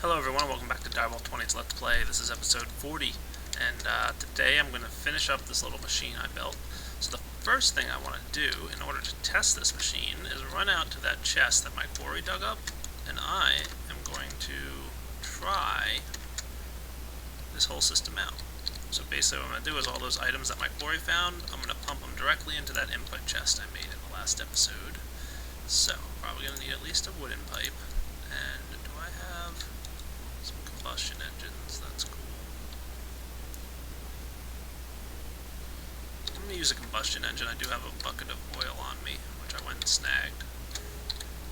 Hello everyone, welcome back to Direwolf20's Let's Play. This is episode 40, and today I'm going to finish up this little machine I built. So the first thing I want to do in order to test this machine is run out to that chest that my quarry dug up, and I am going to try this whole system out. So basically what I'm going to do is all those items that my quarry found, I'm going to pump them directly into that input chest I made in the last episode. So, probably going to need at least a wooden pipe, and do I have some combustion engines? That's cool. I'm going to use a combustion engine. I do have a bucket of oil on me, which I went and snagged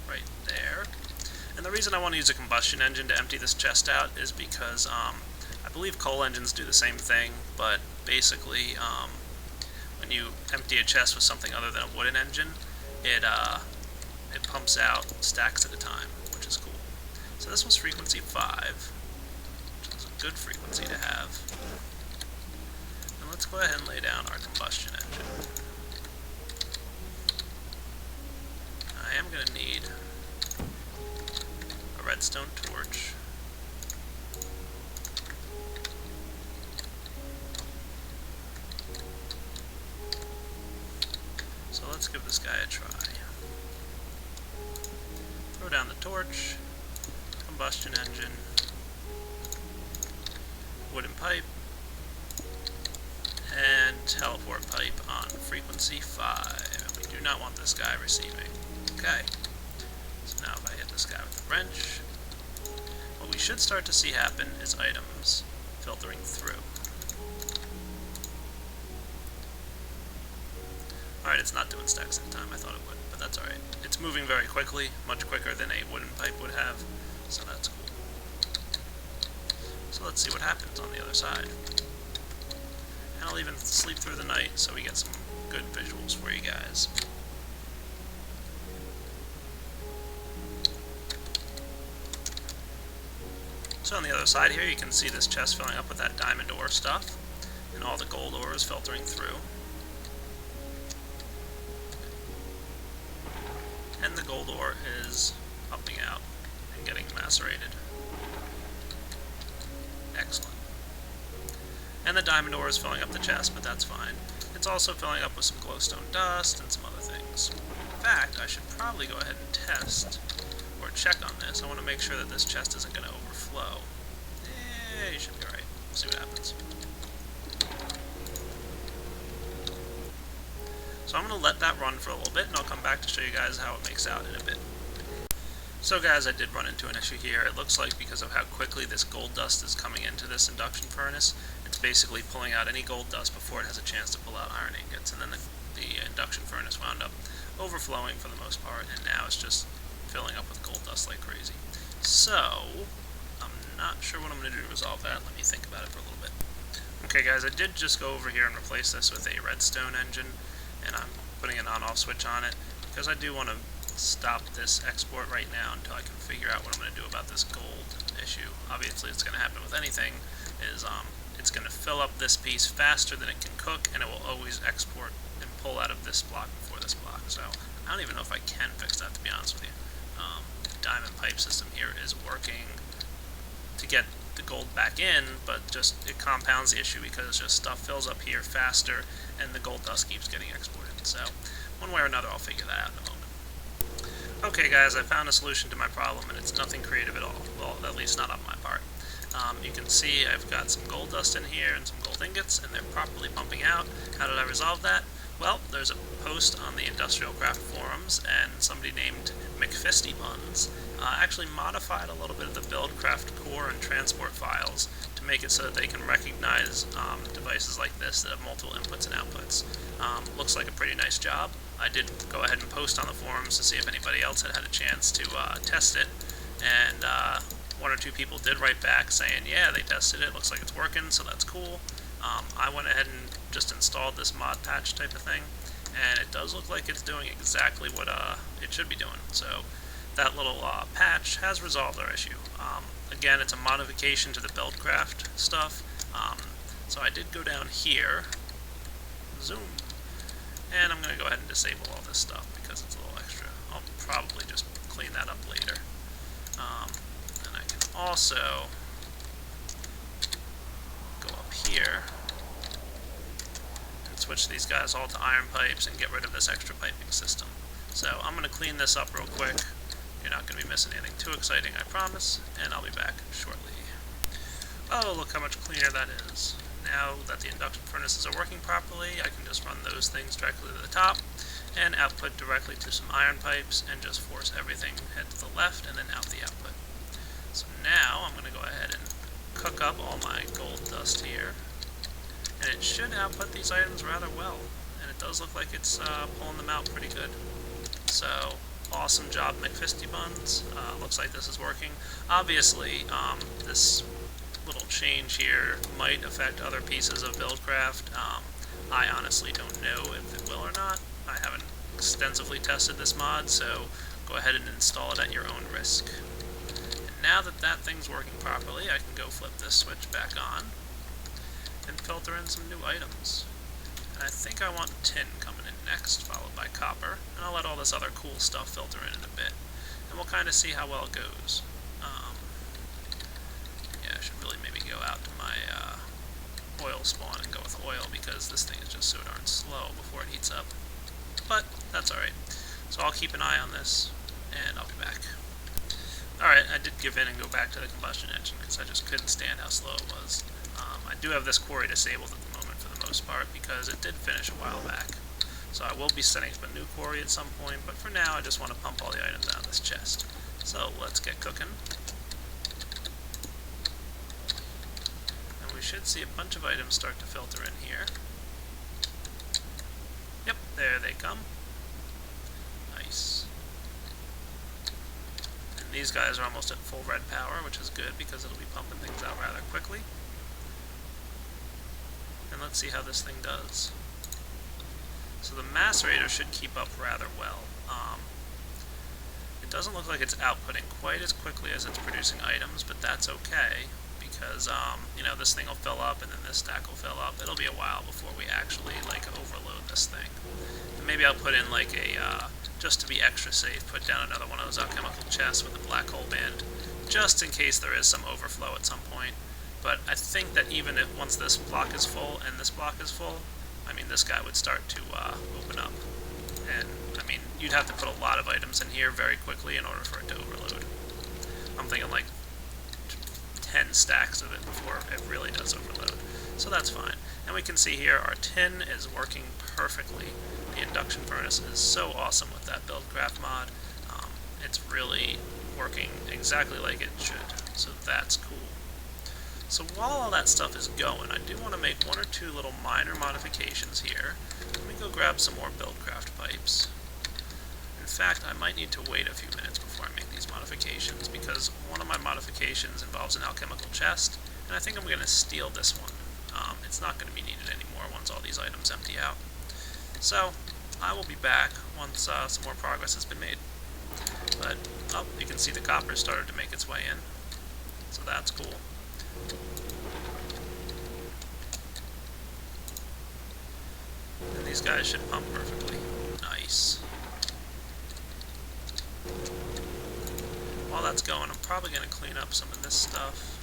right there. And the reason I want to use a combustion engine to empty this chest out is because I believe coal engines do the same thing, but basically when you empty a chest with something other than a wooden engine, it pumps out stacks at a time, which is cool. So this was frequency 5, which is a good frequency to have. And let's go ahead and lay down our combustion engine. I am going to need a redstone torch. So let's give this guy a try. Throw down the torch, combustion engine, wooden pipe, and teleport pipe on frequency 5. We do not want this guy receiving. Okay. So now if I hit this guy with the wrench, what we should start to see happen is items filtering through. Alright, it's not doing stacks at a time. I thought it would, but that's alright. It's moving very quickly, much quicker than a wooden pipe would have, so that's cool. So let's see what happens on the other side. And I'll even sleep through the night so we get some good visuals for you guys. So on the other side here, you can see this chest filling up with that diamond ore stuff, and all the gold ore is filtering through. And the gold ore is pumping out and getting macerated. Excellent. And the diamond ore is filling up the chest, but that's fine. It's also filling up with some glowstone dust and some other things. In fact, I should probably go ahead and test or check on this. I want to make sure that this chest isn't going to overflow. Yeah, you should be right. We'll see what happens. So I'm going to let that run for a little bit, and I'll come back to show you guys how it makes out in a bit. So guys, I did run into an issue here. It looks like because of how quickly this gold dust is coming into this induction furnace, it's basically pulling out any gold dust before it has a chance to pull out iron ingots, and then the induction furnace wound up overflowing for the most part, and now it's just filling up with gold dust like crazy. So, I'm not sure what I'm going to do to resolve that. Let me think about it for a little bit. Okay guys, I did just go over here and replace this with a redstone engine, and I'm putting an on-off switch on it because I do want to stop this export right now until I can figure out what I'm going to do about this gold issue. Obviously it's going to happen with anything, is it's going to fill up this piece faster than it can cook, and it will always export and pull out of this block before this block. So I don't even know if I can fix that, to be honest with you. The diamond pipe system here is working to get the gold back in, but just it compounds the issue because just stuff fills up here faster and the gold dust keeps getting exported. So one way or another I'll figure that out in a moment. Okay guys, I found a solution to my problem, and it's nothing creative at all. Well, at least not on my part. You can see I've got some gold dust in here and some gold ingots, and they're properly pumping out. How did I resolve that? Well, there's a post on the BuildCraft forums, and somebody named McFistybuns actually modified a little bit of the BuildCraft core and transport files to make it so that they can recognize devices like this that have multiple inputs and outputs. Looks like a pretty nice job. I did go ahead and post on the forums to see if anybody else had a chance to test it, and one or two people did write back saying, yeah, they tested it, looks like it's working, so that's cool. I went ahead and just installed this mod patch type of thing, and it does look like it's doing exactly what it should be doing. So that little patch has resolved our issue. Again, it's a modification to the BuildCraft stuff. So I did go down here, zoom, and I'm going to go ahead and disable all this stuff because it's a little extra. I'll probably just clean that up later. And I can also go up here and switch these guys all to iron pipes and get rid of this extra piping system. So I'm going to clean this up real quick. You're not going to be missing anything too exciting, I promise, and I'll be back shortly. Oh, look how much cleaner that is. Now that the induction furnaces are working properly, I can just run those things directly to the top and output directly to some iron pipes and just force everything head to the left and then out the output. So now I'm going to go ahead and cook up all my gold dust here, and it should output these items rather well, and it does look like it's pulling them out pretty good. So awesome job, McFisty Buns. Looks like this is working. Obviously, this little change here might affect other pieces of BuildCraft. I honestly don't know if it will or not. I haven't extensively tested this mod, so go ahead and install it at your own risk. And now that that thing's working properly, I can go flip this switch back on and filter in some new items. And I think I want tin coming in next, followed by copper, and I'll let all this other cool stuff filter in a bit, and we'll kind of see how well it goes. Yeah, I should really maybe go out to my oil spawn and go with oil, because this thing is just so darn slow before it heats up. But that's alright. So I'll keep an eye on this, and I'll be back. Alright, I did give in and go back to the combustion engine, because I just couldn't stand how slow it was. I do have this quarry disabled at the moment for the most part, because it did finish a while back. So I will be setting up a new quarry at some point, but for now I just want to pump all the items out of this chest. So let's get cooking. And we should see a bunch of items start to filter in here. Yep, there they come. Nice. And these guys are almost at full red power, which is good because it'll be pumping things out rather quickly. And let's see how this thing does. So the macerator should keep up rather well. It doesn't look like it's outputting quite as quickly as it's producing items, but that's okay, because you know, this thing will fill up and then this stack will fill up. It'll be a while before we actually like overload this thing. And maybe I'll put in like a just to be extra safe, put down another one of those alchemical chests with a black hole band, just in case there is some overflow at some point. But I think that even if once this block is full and this block is full, I mean, this guy would start to open up. And, I mean, you'd have to put a lot of items in here very quickly in order for it to overload. I'm thinking like 10 stacks of it before it really does overload. So that's fine. And we can see here our tin is working perfectly. The induction furnace is so awesome with that BuildCraft mod. It's really working exactly like it should. So that's cool. So while all that stuff is going, I do want to make one or two little minor modifications here. Let me go grab some more BuildCraft pipes. In fact, I might need to wait a few minutes before I make these modifications, because one of my modifications involves an alchemical chest, and I think I'm going to steal this one. It's not going to be needed anymore once all these items empty out. So, I will be back once some more progress has been made. But, oh, you can see the copper started to make its way in. So that's cool. And these guys should pump perfectly. Nice. While that's going, I'm probably going to clean up some of this stuff.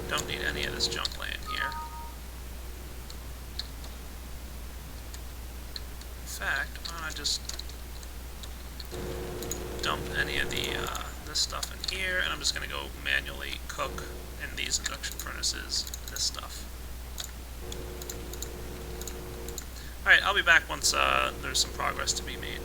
Don't need any of this junk laying here. In fact, why don't I just dump any of the this stuff in here, and I'm just going to go manually cook in these induction furnaces this stuff. Alright, I'll be back once there's some progress to be made.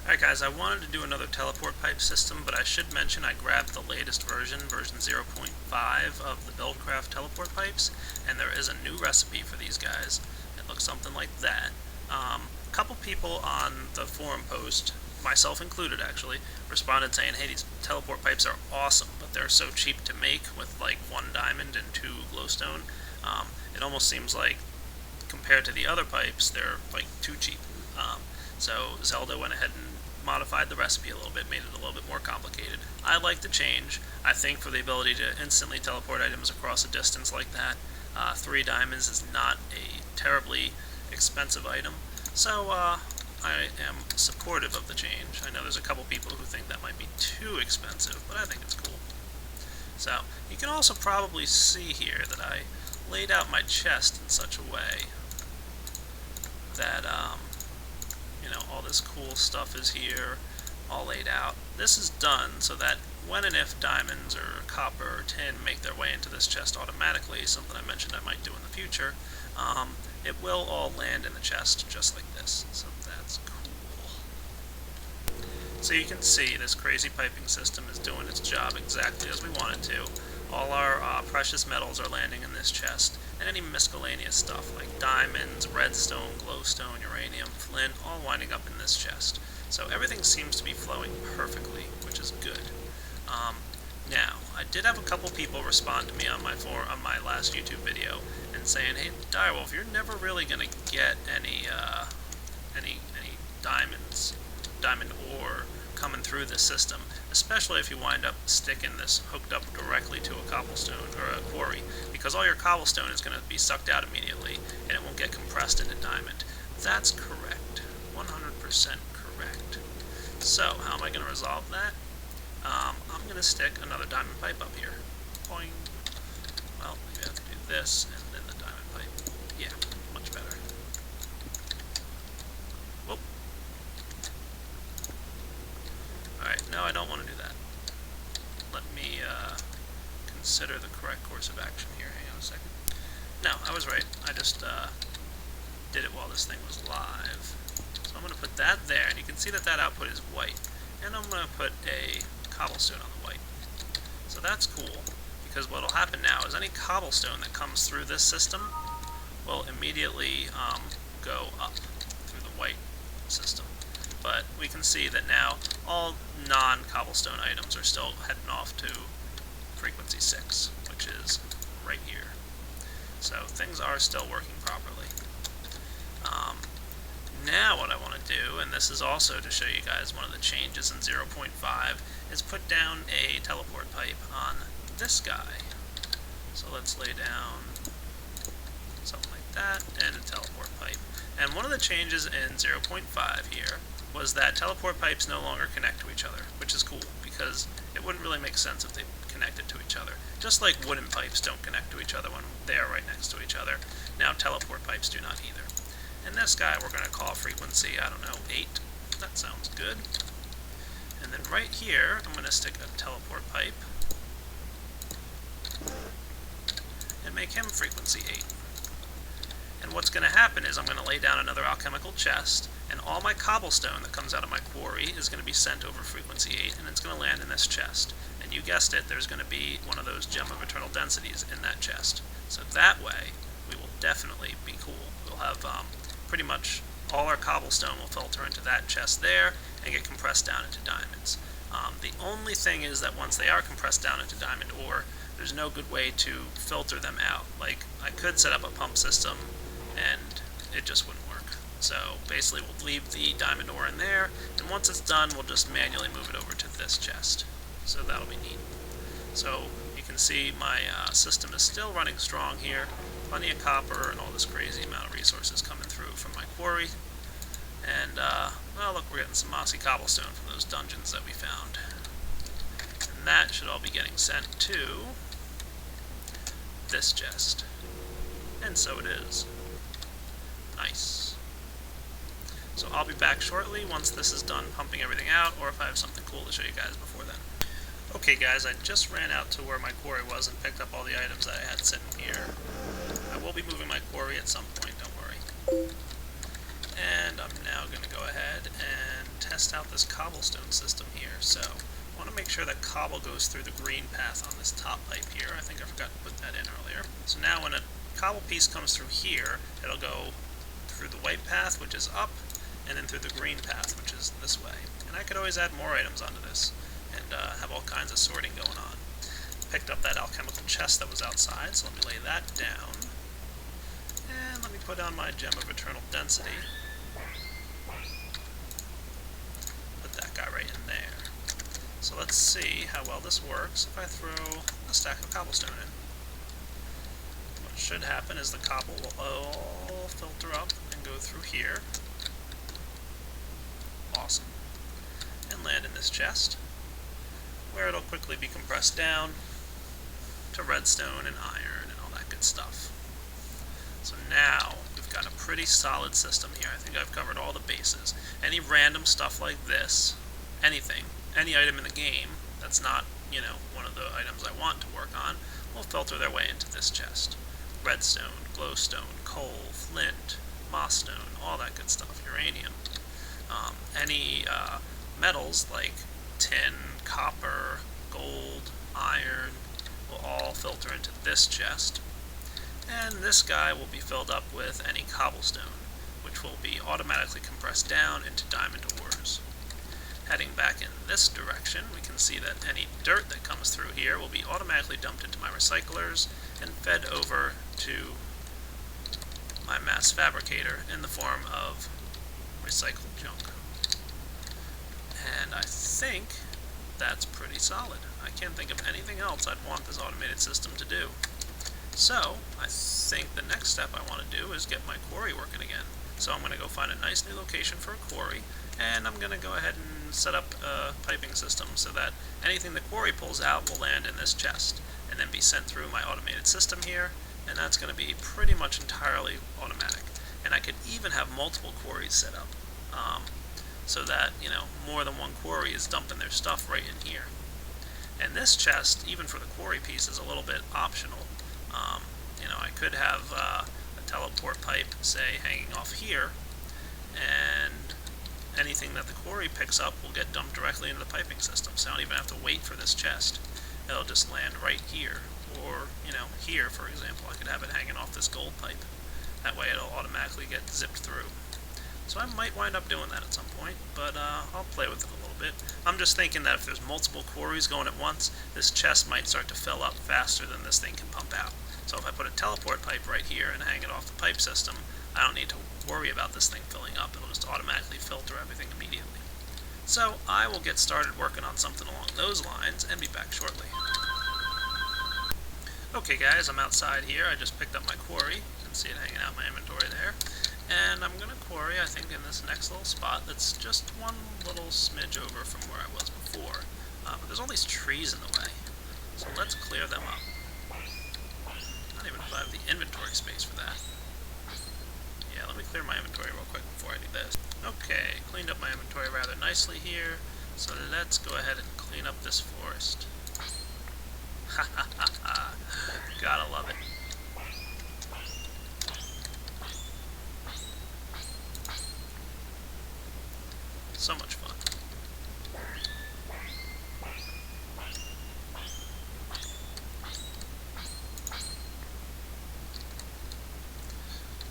Alright guys, I wanted to do another teleport pipe system, but I should mention I grabbed the latest version 0.5 of the BuildCraft teleport pipes, and there is a new recipe for these guys. It looks something like that. A couple people on the forum post, myself included actually, responded saying, hey, these teleport pipes are awesome, but they're so cheap to make with like 1 diamond and 2 glowstone. It almost seems like, compared to the other pipes, they're like too cheap. So Zelda went ahead and modified the recipe a little bit, made it a little bit more complicated. I like the change. I think for the ability to instantly teleport items across a distance like that, 3 diamonds is not a terribly expensive item. So I am supportive of the change. I know there's a couple people who think that might be too expensive, but I think it's cool. So, you can also probably see here that I laid out my chest in such a way that, you know, all this cool stuff is here, all laid out. This is done so that when and if diamonds or copper or tin make their way into this chest automatically, something I mentioned I might do in the future, it will all land in the chest just like this. So that's cool. So you can see this crazy piping system is doing its job exactly as we want it to. All our precious metals are landing in this chest, and any miscellaneous stuff like diamonds, redstone, glowstone, uranium, flint, all winding up in this chest. So everything seems to be flowing perfectly, which is good. Now, I did have a couple people respond to me on my last YouTube video and saying, "Hey, Direwolf, you're never really going to get any diamond ore coming through this system, especially if you wind up sticking this hooked up directly to a cobblestone or a quarry, because all your cobblestone is going to be sucked out immediately and it won't get compressed into diamond." That's correct. 100% correct. So, how am I going to resolve that? I'm going to stick another diamond pipe up here. Boing. Well, maybe I have to do this and then the diamond pipe. Yeah, much better. Whoop. Alright, no, I don't want to do that. Let me consider the correct course of action here. Hang on a second. No, I was right. I just did it while this thing was live. So I'm going to put that there, and you can see that that output is white. And I'm going to put a cobblestone on the white. So that's cool, because what will happen now is any cobblestone that comes through this system will immediately go up through the white system. But we can see that now all non-cobblestone items are still heading off to frequency 6, which is right here. So things are still working properly. Now what I want to do, and this is also to show you guys one of the changes in 0.5, is put down a teleport pipe on this guy. So let's lay down something like that, and a teleport pipe. And one of the changes in 0.5 here was that teleport pipes no longer connect to each other, which is cool, because it wouldn't really make sense if they connected to each other. Just like wooden pipes don't connect to each other when they are right next to each other, now teleport pipes do not either. And this guy we're going to call frequency, I don't know, 8. That sounds good. And then right here, I'm going to stick a teleport pipe and make him frequency 8. And what's going to happen is I'm going to lay down another alchemical chest, and all my cobblestone that comes out of my quarry is going to be sent over frequency 8, and it's going to land in this chest. And you guessed it, there's going to be one of those gem of eternal densities in that chest. So that way, we will definitely be cool. We'll have pretty much all our cobblestone will filter into that chest there and get compressed down into diamonds. The only thing is that once they are compressed down into diamond ore, there's no good way to filter them out. Like, I could set up a pump system and it just wouldn't work. So basically we'll leave the diamond ore in there, and once it's done we'll just manually move it over to this chest. So that'll be neat. So you can see my system is still running strong here. Plenty of copper and all this crazy amount of resources coming through from my quarry. And, well, look, we're getting some mossy cobblestone from those dungeons that we found. And that should all be getting sent to this chest. And so it is. Nice. So I'll be back shortly once this is done pumping everything out, or if I have something cool to show you guys before then. Okay guys, I just ran out to where my quarry was and picked up all the items that I had sitting here. I will be moving my quarry at some point, don't worry. And I'm now going to go ahead and test out this cobblestone system here. So I want to make sure that cobble goes through the green path on this top pipe here. I think I forgot to put that in earlier. So now when a cobble piece comes through here, it'll go through the white path, which is up, and then through the green path, which is this way. And I could always add more items onto this and have all kinds of sorting going on. Picked up that alchemical chest that was outside, so let me lay that down. And let me put on my gem of eternal density. Put that guy right in there. So let's see how well this works if I throw a stack of cobblestone in. What should happen is the cobble will all filter up and go through here. and land in this chest, where it'll quickly be compressed down to redstone and iron and all that good stuff. So now we've got a pretty solid system here. I think I've covered all the bases. Any random stuff like this, anything, any item in the game that's not, one of the items I want to work on, will filter their way into this chest. Redstone, glowstone, coal, flint, moss stone, all that good stuff, uranium. Any metals like tin, copper, gold, iron will all filter into this chest. And this guy will be filled up with any cobblestone, which will be automatically compressed down into diamond ores. Heading back in this direction, we can see that any dirt that comes through here will be automatically dumped into my recyclers and fed over to my mass fabricator in the form of recycled junk. And I think that's pretty solid. I can't think of anything else I'd want this automated system to do. So, I think the next step I want to do is get my quarry working again. So I'm going to go find a nice new location for a quarry, and I'm going to go ahead and set up a piping system so that anything the quarry pulls out will land in this chest, and then be sent through my automated system here, and that's going to be pretty much entirely automatic. And I could even have multiple quarries set up, so that, more than one quarry is dumping their stuff right in here. And this chest, even for the quarry piece, is a little bit optional. I could have a teleport pipe, say, hanging off here, and anything that the quarry picks up will get dumped directly into the piping system, so I don't even have to wait for this chest. It'll just land right here, or, here, for example, I could have it hanging off this gold pipe. That way it'll automatically get zipped through. So I might wind up doing that at some point, but I'll play with it a little bit. I'm just thinking that if there's multiple quarries going at once, this chest might start to fill up faster than this thing can pump out. So if I put a teleport pipe right here and hang it off the pipe system, I don't need to worry about this thing filling up. It'll just automatically filter everything immediately. So I will get started working on something along those lines and be back shortly. Okay guys, I'm outside here. I just picked up my quarry. You can see it hanging out in my inventory there. And I'm going to quarry, I think, in this next little spot that's just one little smidge over from where I was before. But there's all these trees in the way. So let's clear them up. Not even if I have the inventory space for that. Yeah, let me clear my inventory real quick before I do this. Okay, cleaned up my inventory rather nicely here. So let's go ahead and clean up this forest. Ha ha ha ha. Gotta love it. So much fun.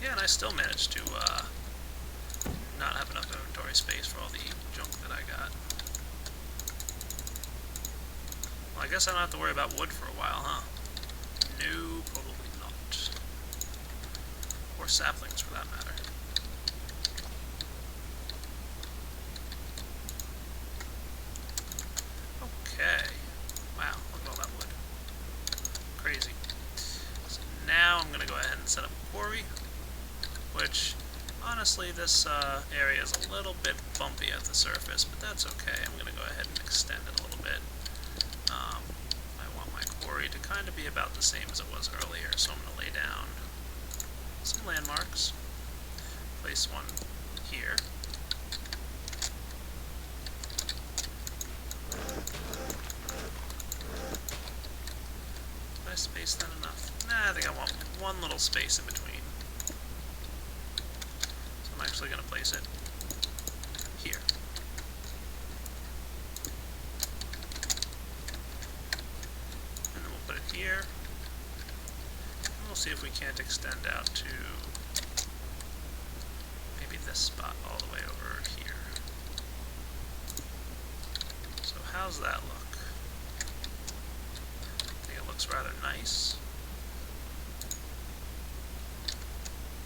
Yeah, and I still managed to not have enough inventory space for all the junk that I got. Well, I guess I don't have to worry about wood for a while, huh? No, probably not. Or saplings, for that matter. Okay. Wow, look at all that wood. Crazy. So now I'm going to go ahead and set up a quarry, which, honestly, this area is a little bit bumpy at the surface, but that's okay. I'm going to go ahead and extend it a little bit. I want my quarry to kind of be about the same as it was earlier, so I'm going to lay down some landmarks. Place one here. Did I space that enough? Nah, I think I want one little space in between. So I'm actually going to place it here. And then we'll put it here. And we'll see if we can't extend out to maybe this spot all the way over here. So how's that look? Looks rather nice.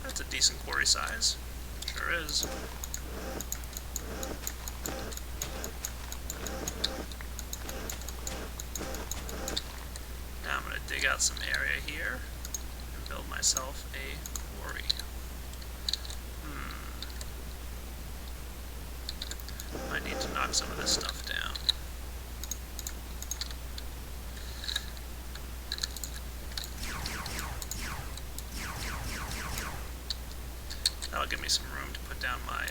That's a decent quarry size. Sure is. Now I'm going to dig out some area here and build myself a quarry. Might need to knock some of this stuff down. That'll give me some room to put down my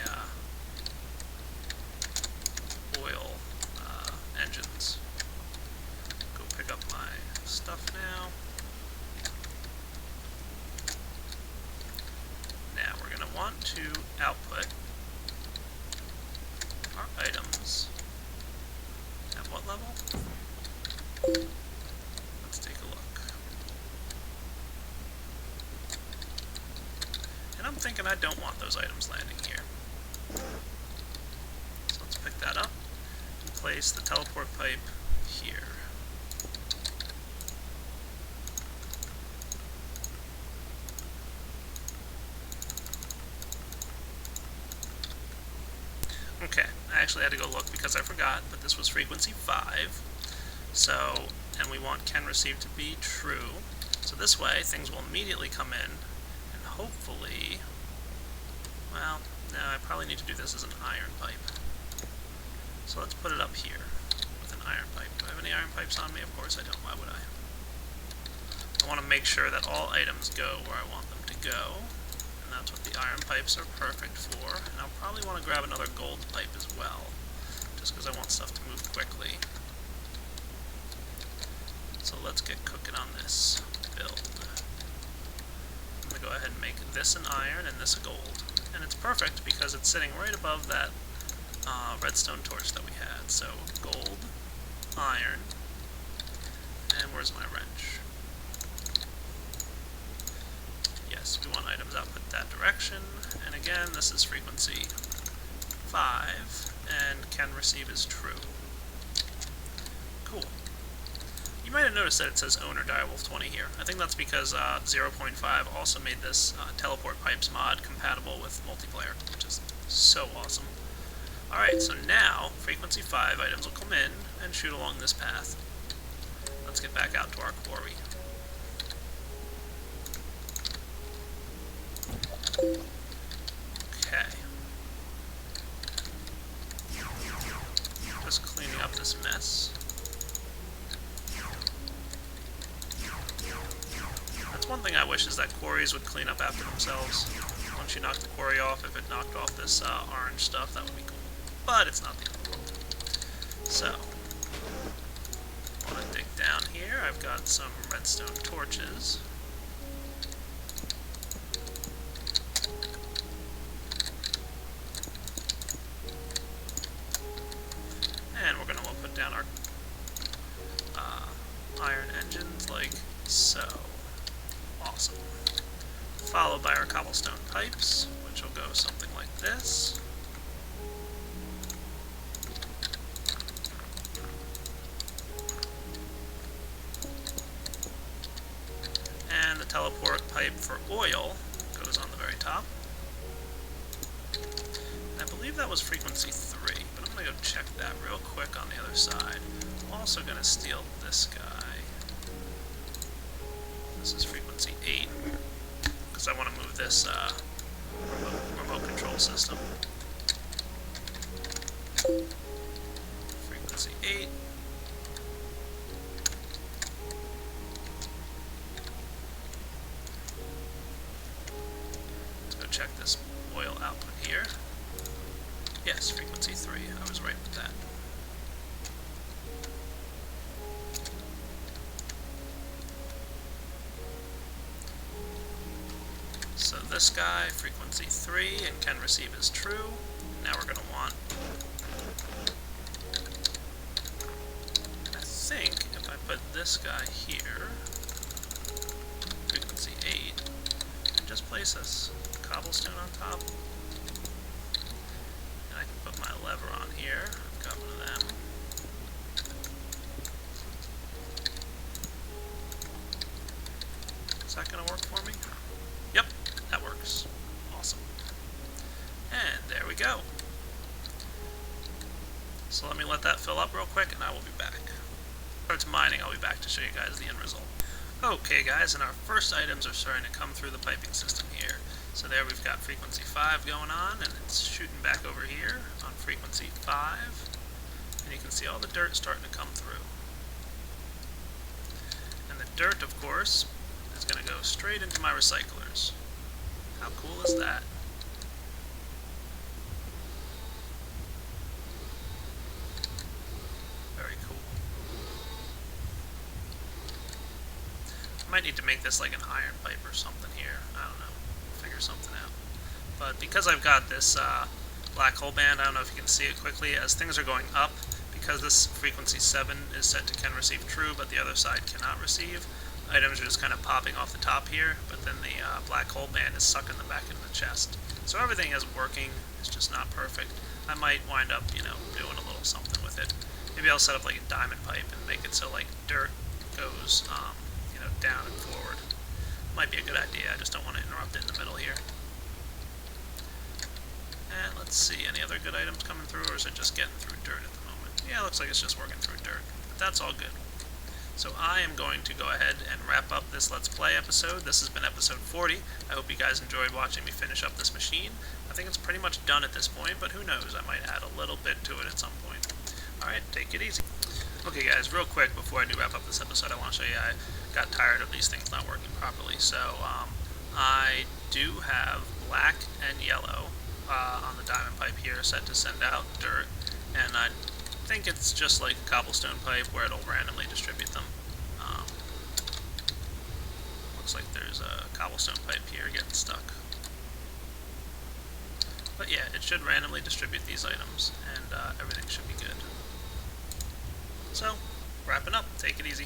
oil engines. Go pick up my stuff now. Now we're going to want to output our items at what level? Let's take a look. And I'm thinking I don't want those items landing here. So let's pick that up and place the teleport pipe here. Okay, I actually had to go look because I forgot, but this was frequency 5. So, and we want can receive to be true. So this way, things will immediately come in, and hopefully, well, no, I probably need to do this as an iron pipe. So let's put it up here with an iron pipe. Do I have any iron pipes on me? Of course I don't. Why would I? I want to make sure that all items go where I want them to go. And that's what the iron pipes are perfect for. And I'll probably want to grab another gold pipe as well, just because I want stuff to move quickly. So let's get cooking on this build. I'm going to go ahead and make this an iron and this a gold. And it's perfect because it's sitting right above that redstone torch that we had. So gold, iron, and where's my wrench? Yes, we want items output that direction, and again, this is frequency 5, and can receive is true. Cool. You might have noticed that it says owner Direwolf20 here. I think that's because 0.5 also made this teleport pipes mod compatible with multiplayer, which is so awesome. Alright, so now, frequency 5 items will come in and shoot along this path. Let's get back out to our quarry. Okay. Just cleaning up this mess. That's one thing I wish, is that quarries would clean up after themselves. Once you knock the quarry off, if it knocked off this orange stuff, that would be cool. But it's not the end of the world. So, I want to dig down here. I've got some redstone torches. And we're going to put down our iron engines like so. Awesome. Followed by our cobblestone pipes, which will go something like this. And the teleport pipe for oil goes on the very top. I believe that was frequency 3, but I'm going to go check that real quick on the other side. I'm also going to steal this guy. This is frequency 8, because I want to move this remote control system. Frequency 8. Let's go check this oil output here. Yes, frequency 3. I was right with that. So this guy, frequency 3, and can receive is true. Now we're going to want, I think, if I put this guy here, frequency 8, and just place this cobblestone on top. And I can put my lever on here. I've got one of them. Is that going to work for me? Yep, that works. Awesome. And there we go. So let me let that fill up real quick and I will be back. When it's mining, I'll be back to show you guys the end result. Okay guys, and our first items are starting to come through the piping system here. So there we've got frequency 5 going on, and it's shooting back over here on frequency 5. And you can see all the dirt starting to come through. And the dirt, of course, is going to go straight into my recyclers. How cool is that? Very cool. I might need to make this like an iron pipe or something here. I don't know. Figure something out. But because I've got this black hole band, I don't know if you can see it quickly, as things are going up, because this frequency 7 is set to can receive true, but the other side cannot receive, items are just kind of popping off the top here, but then the black hole band is sucking them back into the chest. So everything is working, it's just not perfect. I might wind up, doing a little something with it. Maybe I'll set up like a diamond pipe and make it so like dirt goes, down and forward. Might be a good idea, I just don't want to interrupt it in the middle here. And let's see, any other good items coming through, or is it just getting through dirt at the moment? Yeah, it looks like it's just working through dirt, but that's all good. So I am going to go ahead and wrap up this Let's Play episode. This has been episode 40. I hope you guys enjoyed watching me finish up this machine. I think it's pretty much done at this point, but who knows, I might add a little bit to it at some point. Alright, take it easy. Okay guys, real quick before I do wrap up this episode, I want to show you I got tired of these things not working properly. So I do have black and yellow on the diamond pipe here set to send out dirt, and I think it's just like a cobblestone pipe where it'll randomly distribute them. Looks like there's a cobblestone pipe here getting stuck. But yeah, it should randomly distribute these items, and everything should be good. So, wrapping up, take it easy.